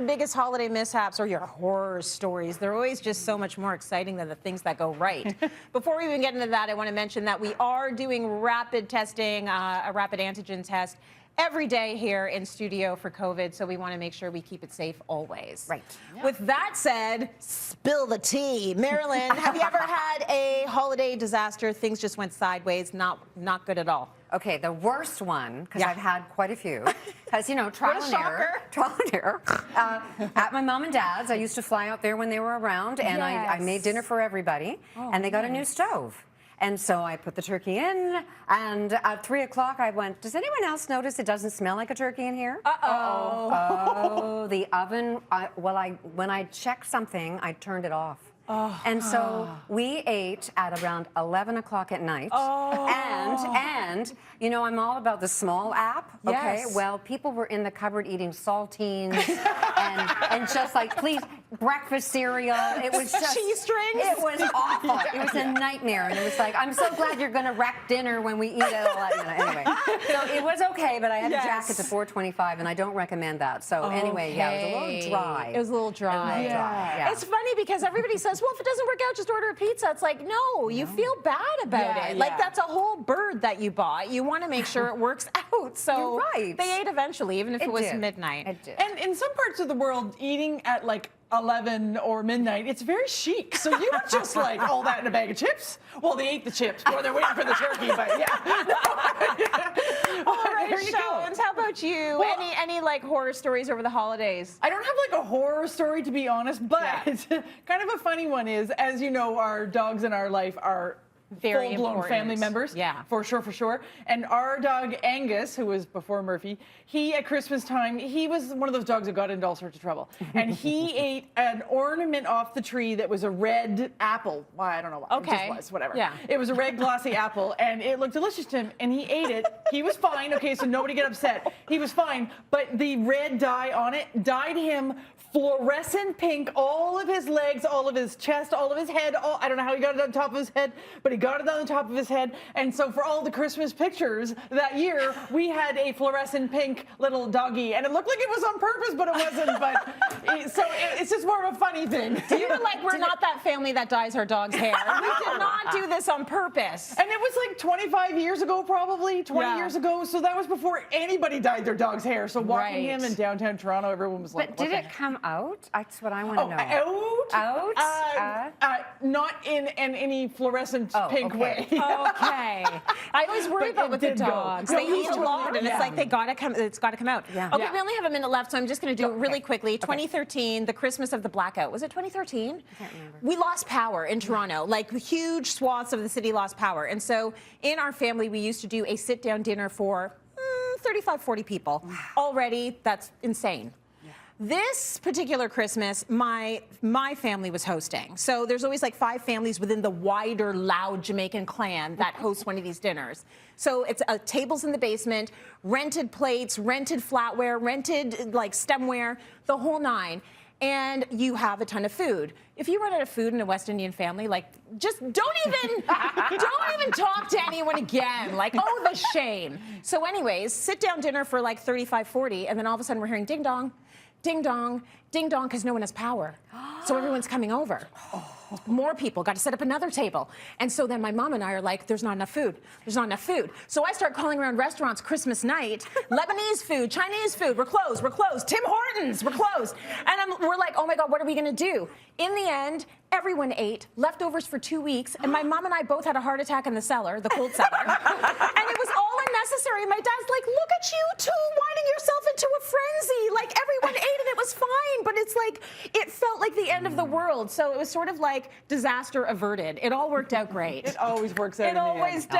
Biggest holiday mishaps or your horror stories. They're always just so much more exciting than the things that go right. Before we even get into that, I want to mention that we are doing rapid testing, a rapid antigen test every day here in studio for COVID, so we want to make sure we keep it safe always. Right. Yeah. With that said, spill the tea. Mairlyn, have you ever had a holiday disaster? Things just went sideways, not good at all. Okay, the worst one, because I've had quite a few, because, you know, trial and error. At my mom and dad's, I used to fly out there when they were around, and I made dinner for everybody, and they got a new stove. And so I put the turkey in, and at 3 o'clock I went, does anyone else notice it doesn't smell like a turkey in here? Uh-oh. Oh, the oven, when I checked something, I turned it off. And so we ate at around 11 o'clock at night. And, you know, I'm all about the small app. Okay, well, people were in the cupboard eating saltines and just like, please, breakfast cereal. It was just cheese strings. It was awful. It was a nightmare. And it was like, I'm so glad you're going to wreck dinner when we eat it. Anyway, so it was okay, but I had a jacket to 425, and I don't recommend that. So anyway, yeah, it was a little dry. It was a little dry. Yeah. It's funny because everybody says, well, if it doesn't work out, just order a pizza. It's like, no, you feel bad about it. Like, that's a whole bird that you bought. You want to make sure it works out. So they ate eventually, even if it was midnight. It did. And in some parts of the world, eating at like 11 or midnight, it's very chic. So you would just like all that in a bag of chips. Well, they ate the chips while they're waiting for the turkey, but All right, Shoans, how about you? Well, any like horror stories over the holidays? I don't have like a horror story, to be honest, but kind of a funny one is, as you know, our dogs in our life are very full-blown family members. Yeah. For sure. And our dog, Angus, who was before Murphy, he, at Christmas time, he was one of those dogs that got into all sorts of trouble. And he ate an ornament off the tree that was a red apple. Well, I don't know why. Okay. It just was, whatever. Yeah. It was a red glossy apple, and it looked delicious to him, and he ate it. He was fine. Okay, so nobody get upset. He was fine. But the red dye on it dyed him fluorescent pink, all of his legs, all of his chest, all of his head. I don't know how he got it on top of his head, but he got it on the top of his head. And so for all the Christmas pictures that year, we had a fluorescent pink little doggy, and it looked like it was on purpose, but it wasn't. But it's just more of a funny thing. You were like, we're not that family that dyes our dog's hair. We did not do this on purpose. And it was like 25 years ago, probably 20 years ago. So that was before anybody dyed their dog's hair. So walking him in downtown Toronto, everyone was like, but did it come out? That's what I want to know. Not in any fluorescent pink way. Okay. I always worry about with the dogs. They eat a lot, and it's like it's got to come out. Yeah. Okay, we only have a minute left, so I'm just going to do it really quickly. 2013, the Christmas of the blackout. Was it 2013? I can't remember. We lost power in Toronto. Like, huge swaths of the city lost power. And so in our family, we used to do a sit-down dinner for 35, 40 people. Wow. Already, that's insane. This particular Christmas, my family was hosting. So there's always like 5 families within the wider, loud Jamaican clan that hosts one of these dinners. So it's tables in the basement, rented plates, rented flatware, rented like stemware, the whole 9. And you have a ton of food. If you run out of food in a West Indian family, like, just don't even talk to anyone again. Like, oh, the shame. So anyways, sit down dinner for like 35, 40, and then all of a sudden we're hearing ding dong, ding dong, ding dong, because no one has power. So everyone's coming over. More people, got to set up another table. And so then my mom and I are like, there's not enough food. There's not enough food. So I start calling around restaurants Christmas night, Lebanese food, Chinese food, we're closed, Tim Hortons, we're closed. And we're like, oh my God, what are we gonna do? In the end, everyone ate leftovers for 2 weeks, and my mom and I both had a heart attack in the cellar, the cold cellar. And it was all unnecessary. My dad's like, look at you two winding yourself into a frenzy. Like, everyone ate and it was fine, but it's like, it felt like the end of the world. So it was sort of like disaster averted. It all worked out great. It always works out. It always does.